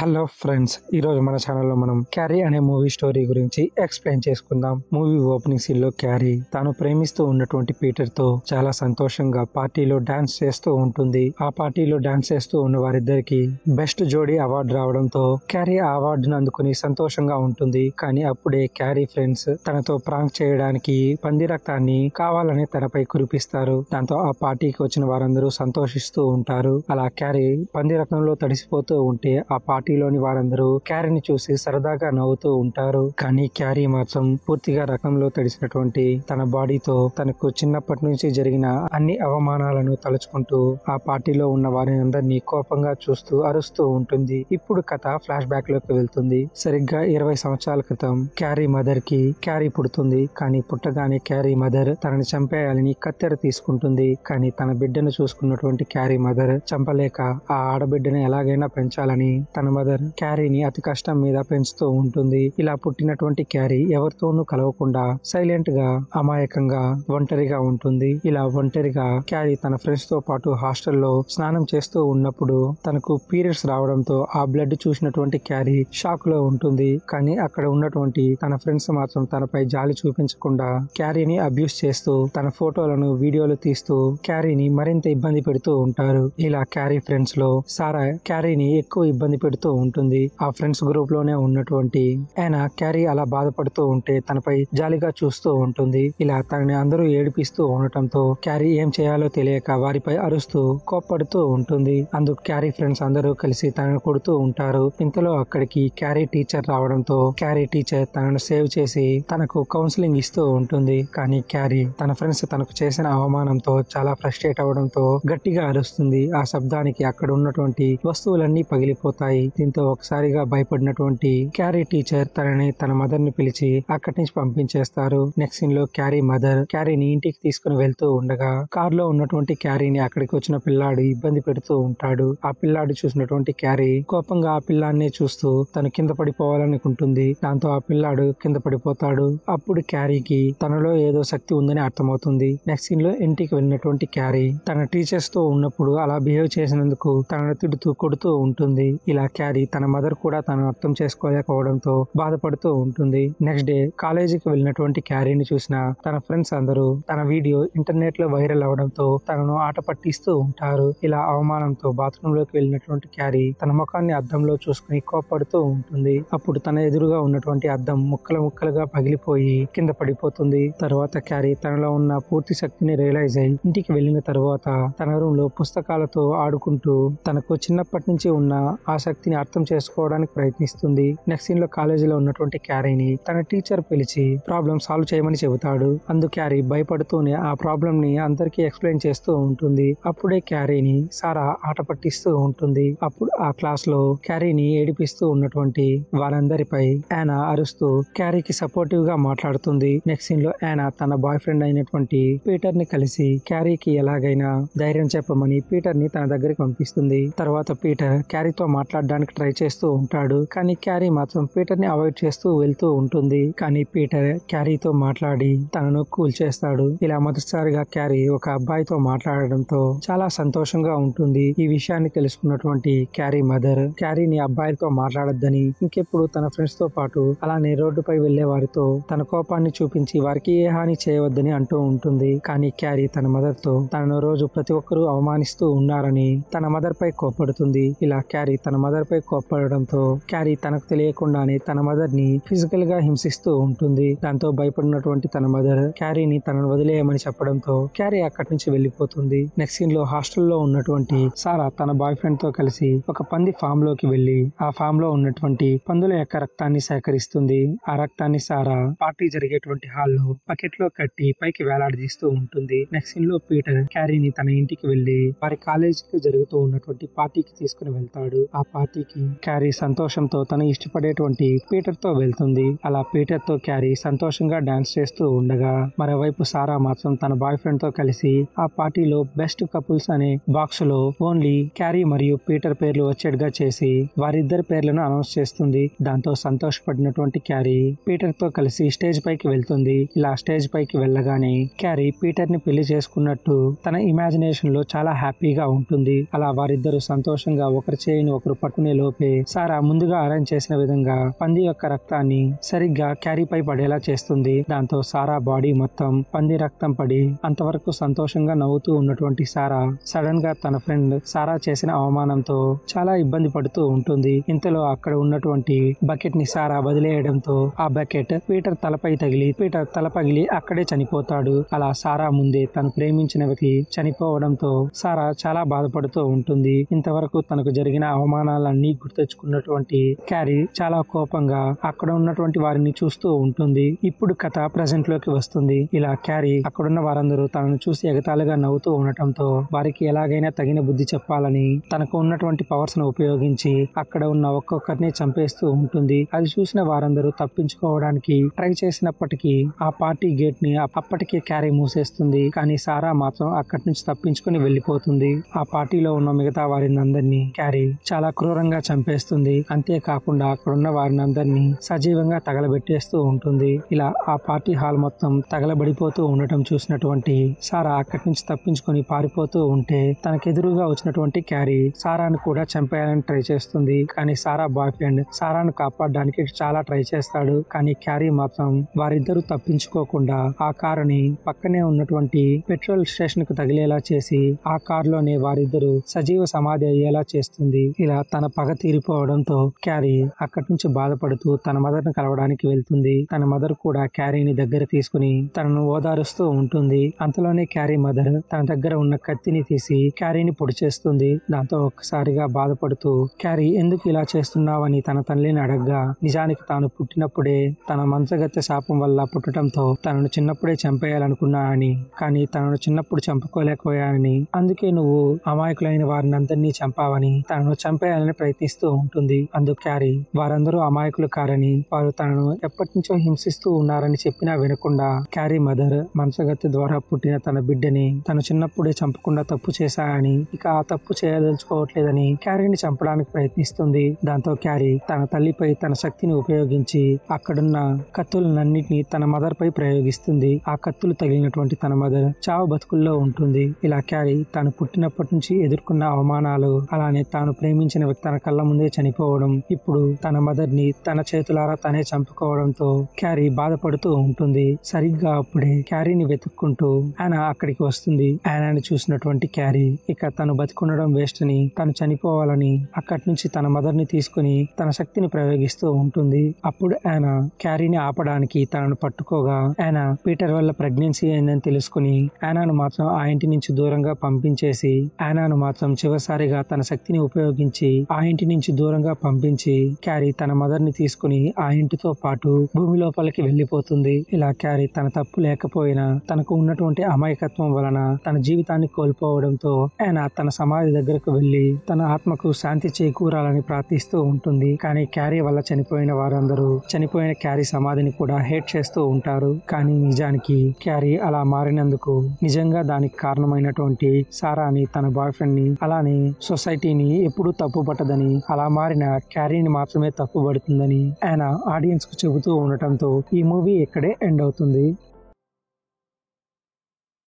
Hello friends, ఈ రోజు మన ఛానల్లో మనం క్యారీ అనే మూవీ స్టోరీ గురించి ఎక్స్ప్లెయిన్ చేసుకుందాం. మూవీ ఓపెనింగ్ సీన్ లో క్యారీ తాను ప్రేమిస్తూ ఉన్నటువంటి పీటర్ తో చాలా సంతోషంగా పార్టీలో డాన్స్ చేస్తూ ఉంటుంది. ఆ పార్టీలో డాన్స్ చేస్తూ ఉన్న వారిద్దరికి బెస్ట్ జోడీ అవార్డు రావడంతో క్యారీ ఆ అవార్డును అందుకుని సంతోషంగా ఉంటుంది. కానీ అప్పుడే క్యారీ ఫ్రెండ్స్ తనతో ప్రాంక్ చేయడానికి పంది రక్తాన్ని కావాలని తనపై కురిపిస్తారు. దాంతో ఆ పార్టీకి వచ్చిన వారందరూ సంతోషిస్తూ ఉంటారు. అలా క్యారీ పంది రక్తంలో తడిసిపోతూ ఉంటే ఆ పార్టీలోని వారందరూ క్యారీని చూసి సరదాగా నవ్వుతూ ఉంటారు. కానీ క్యారీ మాత్రం పూర్తిగా రకంలో తడిసినటువంటి తన బాడీతో తనకు చిన్నప్పటి నుంచి జరిగిన అన్ని అవమానాలను తలుచుకుంటూ ఆ పార్టీలో ఉన్న వారిని అందరినీ కోపంగా చూస్తూ అరుస్తూ ఉంటుంది. ఇప్పుడు కథ ఫ్లాష్ బ్యాక్ లోకి వెళ్తుంది. సరిగ్గా 20 సంవత్సరాల క్రితం క్యారీ మదర్ కి క్యారీ పుడుతుంది. కానీ పుట్టగానే క్యారీ మదర్ తనని చంపేయాలని కత్తెర తీసుకుంటుంది. కానీ తన బిడ్డను చూసుకున్నటువంటి క్యారీ మదర్ చంపలేక ఆ ఆడబిడ్డను ఎలాగైనా పెంచాలని తన మదర్ క్యారీని అతి కష్టం మీద పెంచుతూ ఉంటుంది. ఇలా పుట్టినటువంటి క్యారీ ఎవరితోనూ కలవకుండా సైలెంట్ గా అమాయకంగా ఒంటరిగా ఉంటుంది. ఇలా ఒంటరిగా క్యారీ తన ఫ్రెండ్స్ తో పాటు హాస్టల్లో స్నానం చేస్తూ ఉన్నప్పుడు తనకు పీరియడ్స్ రావడంతో ఆ బ్లడ్ చూసినటువంటి క్యారీ షాక్ లో ఉంటుంది. కానీ అక్కడ ఉన్నటువంటి తన ఫ్రెండ్స్ మాత్రం తనపై జాలి చూపించకుండా క్యారీని అబ్యూస్ చేస్తూ తన ఫోటోలను వీడియోలు తీస్తూ క్యారీని మరింత ఇబ్బంది పెడుతూ ఉంటారు. ఇలా క్యారీ ఫ్రెండ్స్ లో సారా క్యారీని ఎక్కువ ఇబ్బంది పెడుతూ ఉంటుంది. ఆ ఫ్రెండ్స్ గ్రూప్ లోనే ఉన్నటువంటి ఆయన క్యారీ అలా బాధపడుతూ ఉంటే తనపై జాలిగా చూస్తూ ఉంటుంది. ఇలా తనని అందరూ ఏడిపిస్తూ ఉండటంతో క్యారీ ఏం చేయాలో తెలియక వారిపై అరుస్తూ కోప్పడుతూ ఉంటుంది. అందుకు క్యారీ ఫ్రెండ్స్ అందరూ కలిసి తనను కొడుతూ ఉంటారు. ఇంతలో అక్కడికి క్యారీ టీచర్ రావడంతో క్యారీ టీచర్ తనను సేవ్ చేసి తనకు కౌన్సిలింగ్ ఇస్తూ ఉంటుంది. కానీ క్యారీ తన ఫ్రెండ్స్ తనకు చేసిన అవమానంతో చాలా ఫ్రస్ట్రేట్ అవడంతో గట్టిగా అరుస్తుంది. ఆ శబ్దానికి అక్కడ ఉన్నటువంటి వస్తువులన్నీ పగిలిపోతాయి. దీంతో ఒకసారిగా భయపడినటువంటి క్యారీ టీచర్ తనని తన మదర్ ని పిలిచి అక్కడి నుంచి పంపించేస్తారు. నెక్స్ట్ సీన్ లో క్యారీ మదర్ క్యారీని ఇంటికి తీసుకుని వెళ్తూ ఉండగా కార్ లో ఉన్నటువంటి క్యారీని అక్కడికి వచ్చిన పిల్లాడు ఇబ్బంది పెడుతూ ఉంటాడు. ఆ పిల్లాడు చూసినటువంటి క్యారీ కోపంగా ఆ పిల్లాన్ని చూస్తూ తను కింద పడిపోవాలనుకుంటుంది. దాంతో ఆ పిల్లాడు కింద పడిపోతాడు. అప్పుడు క్యారీకి తనలో ఏదో శక్తి ఉందని అర్థమవుతుంది. నెక్స్ట్ సీన్ లో ఇంటికి వెళ్ళినటువంటి క్యారీ తన టీచర్స్ తో ఉన్నప్పుడు అలా బిహేవ్ చేసినందుకు తనను తిడుతూ కొడుతూ ఉంటుంది. ఇలా క్యారీ తన మదర్ కూడా తను అర్థం చేసుకోలేకపోవడంతో బాధపడుతూ ఉంటుంది. నెక్స్ట్ డే కాలేజీకి వెళ్ళినటువంటి క్యారీని చూసిన తన ఫ్రెండ్స్ అందరూ తన వీడియో ఇంటర్నెట్ లో వైరల్ అవడంతో తనను ఆట పట్టిస్తూ ఉంటారు. ఇలా అవమానంతో బాత్రూమ్ లోకి వెళ్ళినటువంటి క్యారీ తన ముఖాన్ని అద్దంలో చూసుకుని కోప్పడుతూ ఉంటుంది. అప్పుడు తన ఎదురుగా ఉన్నటువంటి అద్దం ముక్కలు ముక్కలుగా పగిలిపోయి కింద పడిపోతుంది. తర్వాత క్యారీ తనలో ఉన్న పూర్తి శక్తిని రియలైజ్ అయి ఇంటికి వెళ్ళిన తర్వాత తన రూమ్ లో పుస్తకాలతో ఆడుకుంటూ తనకు చిన్నప్పటి నుంచి ఉన్న ఆ శక్తిని అర్థం చేసుకోవడానికి ప్రయత్నిస్తుంది. నెక్స్ట్ సీన్ లో కాలేజీలో ఉన్నటువంటి క్యారీని తన టీచర్ పిలిచి ప్రాబ్లం సాల్వ్ చేయమని చెబుతాడు. అందుకు క్యారీ భయపడుతూనే ఆ ప్రాబ్లం ని అందరికీ ఎక్స్ప్లెయిన్ చేస్తూ ఉంటుంది. అప్పుడే క్యారీని సారా ఆట పట్టిస్తూ ఉంటుంది. అప్పుడు ఆ క్లాస్ లో క్యారీని ఏడిపిస్తూ ఉన్నటువంటి వారందరిపై యానా అరుస్తూ క్యారీకి సపోర్టివ్ గా మాట్లాడుతుంది. నెక్స్ట్ సీన్ లో యానా తన బాయ్ ఫ్రెండ్ అయినటువంటి పీటర్ ని కలిసి క్యారీకి ఎలాగైనా ధైర్యం చెప్పమని పీటర్ ని తన దగ్గరికి పంపిస్తుంది. తర్వాత పీటర్ క్యారీతో మాట్లాడడానికి ట్రై చేస్తూ ఉంటాడు. కానీ క్యారీ మాత్రం పీటర్ ని అవాయిడ్ చేస్తూ వెళ్తూ ఉంటుంది. కానీ పీటర్ క్యారీతో మాట్లాడి తనను కూల్ చేస్తాడు. ఇలా మొదటిసారిగా క్యారీ ఒక అబ్బాయితో మాట్లాడడంతో చాలా సంతోషంగా ఉంటుంది. ఈ విషయాన్ని తెలుసుకున్నటువంటి క్యారీ మదర్ క్యారీని అబ్బాయితో మాట్లాడొద్దని, ఇంకెప్పుడు తన ఫ్రెండ్స్ తో పాటు అలానే రోడ్డుపై వెళ్లే వారితో తన కోపాన్ని చూపించి వారికి ఏ హాని చేయవద్దని అంటూ ఉంటుంది. కానీ క్యారీ తన మదర్ తో తనను రోజు ప్రతి ఒక్కరూ అవమానిస్తూ ఉన్నారని తన మదర్ పై కోపడుతుంది. ఇలా క్యారీ తన మదర్ పై కోప్పడడంతో క్యారీ తనకు తెలియకుండానే తన మదర్ ని ఫిజికల్ గా హింసిస్తూ ఉంటుంది. దాంతో భయపడినటువంటి తన మదర్ క్యారీని తనను వదిలేయమని చెప్పడంతో క్యారీ అక్కడి నుంచి వెళ్లిపోతుంది. నెక్స్ట్ సీన్ లో హాస్టల్లో ఉన్నటువంటి సారా తన బాయ్ ఫ్రెండ్ తో కలిసి ఒక పంది ఫామ్ లోకి వెళ్లి ఆ ఫామ్ లో ఉన్నటువంటి పందుల యొక్క రక్తాన్ని సేకరిస్తుంది. ఆ రక్తాన్ని సారా పార్టీ జరిగేటువంటి హాల్లో బకెట్ లో కట్టి పైకి వేలాడదీస్తూ ఉంటుంది. నెక్స్ట్ సీన్ లో పీటర్ క్యారీని తన ఇంటికి వెళ్లి వారి కాలేజీకి జరుగుతూ ఉన్నటువంటి పార్టీకి తీసుకుని వెళ్తాడు. ఆ పార్టీ పార్టీకి క్యారీ సంతోషంతో తను ఇష్టపడేటువంటి పీటర్ తో వెళ్తుంది. అలా పీటర్ తో క్యారీ సంతోషంగా డాన్స్ చేస్తూ ఉండగా మరోవైపు సారా మాత్రం తన బాయ్ ఫ్రెండ్ తో కలిసి ఆ పార్టీలో బెస్ట్ కపుల్స్ అనే బాక్స్ లో ఓన్లీ క్యారీ మరియు పీటర్ పేర్లు వచ్చేట్టుగా చేసి వారిద్దరి పేర్లను అనౌన్స్ చేస్తుంది. దాంతో సంతోషపడినటువంటి క్యారీ పీటర్ తో కలిసి స్టేజ్ పైకి వెళ్తుంది. ఇలా స్టేజ్ పైకి వెళ్ళగానే క్యారీ పీటర్ ని పెళ్లి చేసుకున్నట్టు తన ఇమాజినేషన్ లో చాలా హ్యాపీగా ఉంటుంది. అలా వారిద్దరూ సంతోషంగా ఒకరి చేయిని ఒకరు పట్టుకునే లోపే సారా ముందుగా అరేంజ్ చేసిన విధంగా పంది యొక్క రక్తాన్ని సరిగ్గా క్యారీ పై పడేలా చేస్తుంది. దాంతో సారా బాడీ మొత్తం పంది రక్తం పడి అంతవరకు సంతోషంగా నవ్వుతూ ఉన్నటువంటి సారా సడన్ గా తన ఫ్రెండ్ సారా చేసిన అవమానంతో చాలా ఇబ్బంది పడుతూ ఉంటుంది. ఇంతలో అక్కడ ఉన్నటువంటి బకెట్ ని సారా వదిలేయడంతో ఆ బకెట్ పీటర్ తలపై తగిలి పీటర్ తల పగిలి అక్కడే చనిపోతాడు. అలా సారా ముందే తను ప్రేమించిన వ్యక్తి చనిపోవడంతో సారా చాలా బాధపడుతూ ఉంటుంది. ఇంతవరకు తనకు జరిగిన అవమానాలన్నీ గుర్తెచ్చుకున్నటువంటి క్యారీ చాలా కోపంగా అక్కడ ఉన్నటువంటి వారిని చూస్తూ ఉంటుంది. ఇప్పుడు కథ ప్రెజెంట్ లోకి వస్తుంది. ఇలా క్యారీ అక్కడున్న వారందరూ తనను చూసి ఎగతాళిగా నవ్వుతూ ఉండటంతో వారికి ఎలాగైనా తగిన బుద్ధి చెప్పాలని తనకు ఉన్నటువంటి పవర్స్ ను ఉపయోగించి అక్కడ ఉన్న ఒక్కొక్కరిని చంపేస్తూ ఉంటుంది. అది చూసిన వారందరూ తప్పించుకోవడానికి ట్రై చేసినప్పటికీ ఆ పార్టీ గేట్ ని అప్పటికే క్యారీ మూసేస్తుంది. కానీ సారా మాత్రం అక్కడి నుంచి తప్పించుకుని వెళ్లిపోతుంది. ఆ పార్టీలో ఉన్న మిగతా వారిని అందరినీ క్యారీ చాలా క్రూరంగా చంపేస్తుంది. అంతేకాకుండా అక్కడున్న వారిని అందరినీ సజీవంగా తగలబెట్టేస్తూ ఉంటుంది. ఇలా ఆ పార్టీ హాల్ మొత్తం తగలబడిపోతూ ఉండటం చూసినటువంటి సారా అక్కడి నుంచి తప్పించుకుని పారిపోతూ ఉంటే తనకెదురుగా వచ్చినటువంటి క్యారీ సారాను కూడా చంపేయాలని ట్రై చేస్తుంది. కానీ సారా బాయ్ ఫ్రెండ్ సారాను కాపాడడానికి చాలా ట్రై చేస్తాడు. కానీ క్యారీ మాత్రం వారిద్దరూ తప్పించుకోకుండా ఆ కారుని పక్కనే ఉన్నటువంటి పెట్రోల్ స్టేషన్ కు తగిలేలా చేసి ఆ కారులోనే వారిద్దరూ సజీవ సమాధి అయ్యేలా చేస్తుంది. ఇలా తన పగ తీరిపోవడంతో క్యారీ అక్కడి నుంచి బాధపడుతూ తన మదర్ ను కలవడానికి వెళ్తుంది. తన మదర్ కూడా క్యారీని దగ్గర తీసుకుని తనను ఓదారుస్తూ ఉంటుంది. అంతలోనే క్యారీ మదర్ తన దగ్గర ఉన్న కత్తిని తీసి క్యారీని పొడి చేస్తుంది. దాంతో ఒక్కసారిగా బాధపడుతూ క్యారీ ఎందుకు ఇలా చేస్తున్నావని తన తల్లిని అడగ్గా నిజానికి తాను పుట్టినప్పుడే తన మంచగత్తె శాపం వల్ల పుట్టడంతో తనను చిన్నప్పుడే చంపేయాలనుకున్నా అని, కానీ తనను చిన్నప్పుడు చంపుకోలేకపోయానని, అందుకే నువ్వు అమాయకులైన వారిని అందరినీ చంపావని తనను చంపేయాలని ప్రయత్నిస్తూ ఉంటుంది. అందుకు క్యారీ వారందరూ అమాయకులు కారని, వారు తనను ఎప్పటి నుంచో హింసిస్తూ ఉన్నారని చెప్పినా వినకుండా క్యారీ మదర్ మంచగత్తె ద్వారా పుట్టిన తన బిడ్డని తను చిన్నప్పుడే చంపకుండా తప్పు చేశానని, ఇక ఆ తప్పు చేయదలుచుకోవట్లేదని క్యారీని చంపడానికి ప్రయత్నిస్తుంది. దాంతో క్యారీ తన తల్లిపై తన శక్తిని ఉపయోగించి అక్కడున్న కత్తులన్నింటినీ తన మదర్ పై ప్రయోగిస్తుంది. ఆ కత్తులు తగిలినటువంటి తన మదర్ చావు బతుకుల్లో ఉంటుంది. ఇలా క్యారీ తాను పుట్టినప్పటి నుంచి ఎదుర్కొన్న అవమానాలు, అలానే తాను ప్రేమించిన వ్యక్తి తన కళ్ళ ముందే చనిపోవడం, ఇప్పుడు తన మదర్ ని తన చేతులారా తనే చంపుకోవడంతో క్యారీ బాధపడుతూ ఉంటుంది. సరిగ్గా అప్పుడే క్యారీని వెతుక్కుంటూ యానా అక్కడికి వస్తుంది. యానాని చూసినటువంటి క్యారీ ఇక తను బతికుండడం వేస్ట్ అని, తను చనిపోవాలని అక్కడి నుంచి తన మదర్ ని తీసుకుని తన శక్తిని ప్రయోగిస్తూ ఉంటుంది. అప్పుడు యానా క్యారీని ఆపడానికి తనను పట్టుకోగా యానా పీటర్ వల్ల ప్రెగ్నెన్సీ అయిందని తెలుసుకుని యానాను మాత్రం ఆ ఇంటి నుంచి దూరంగా పంపించేసి యానాను మాత్రం చివరిసారిగా తన శక్తిని ఉపయోగించి ఆ ఇంటి నుంచి దూరంగా పంపించి క్యారీ తన మదర్ ని తీసుకుని ఆ ఇంటితో పాటు భూమి లోపలికి వెళ్లిపోతుంది. ఇలా క్యారీ తన తప్పు లేకపోయినా తనకు ఉన్నటువంటి అమాయకత్వం వలన తన జీవితాన్ని కోల్పోవడంతో యానా తన సమాధి దగ్గరకు వెళ్లి తన ఆత్మకు శాంతి చేకూరాలని ప్రార్థిస్తూ ఉంటుంది. కానీ క్యారీ వల్ల చనిపోయిన వారందరూ చనిపోయిన క్యారీ సమాధిని కూడా హేట్ చేస్తూ ఉంటారు. కానీ నిజానికి క్యారీ అలా మారినందుకు నిజంగా దానికి కారణమైనటువంటి సారాని, తన బాయ్ ఫ్రెండ్ ని, అలానే సొసైటీని ఎప్పుడూ తప్పు పట్టదని, అలా మారిన క్యారీని మాత్రమే తప్పు పడుతుందని ఆయన ఆడియన్స్ కు చెబుతూ ఉండటంతో ఈ మూవీ ఇక్కడే ఎండ్ అవుతుంది.